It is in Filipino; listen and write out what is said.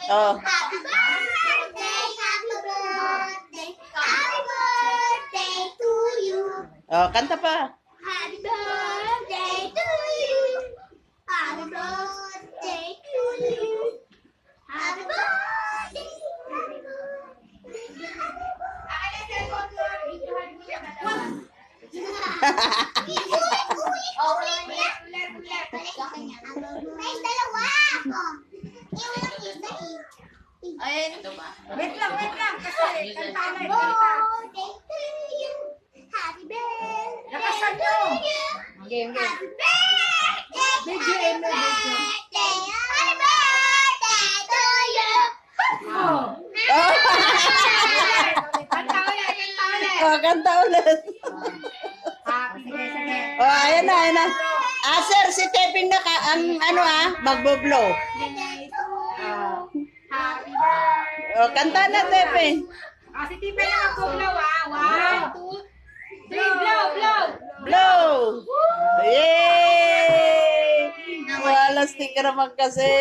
Oh. Happy birthday, happy birthday, happy birthday to you. Oh, kanta pa. Happy birthday to you. Happy birthday to you. Happy birthday. Happy birthday. May dalawa. Yung isa Ayun, ito ba? Wait lang. Kasi kanta na, Happy kanta. birthday to you. Happy birthday Lakasan to nyo. you. Game. Happy birthday. Medyo, Happy birthday. Happy birthday to you. Oh. Oh, Kanta ulit. oh kanta ulit. Happy birthday. Oh, ayan na. Ah, sir, si Teping na ang magbo-blow. Happy birthday. Oh, kanta na, Teping. Si Tipe na mag-blow ah. 1, 2, 3, blow. Blow! Yay! Wala sticker naman kasi.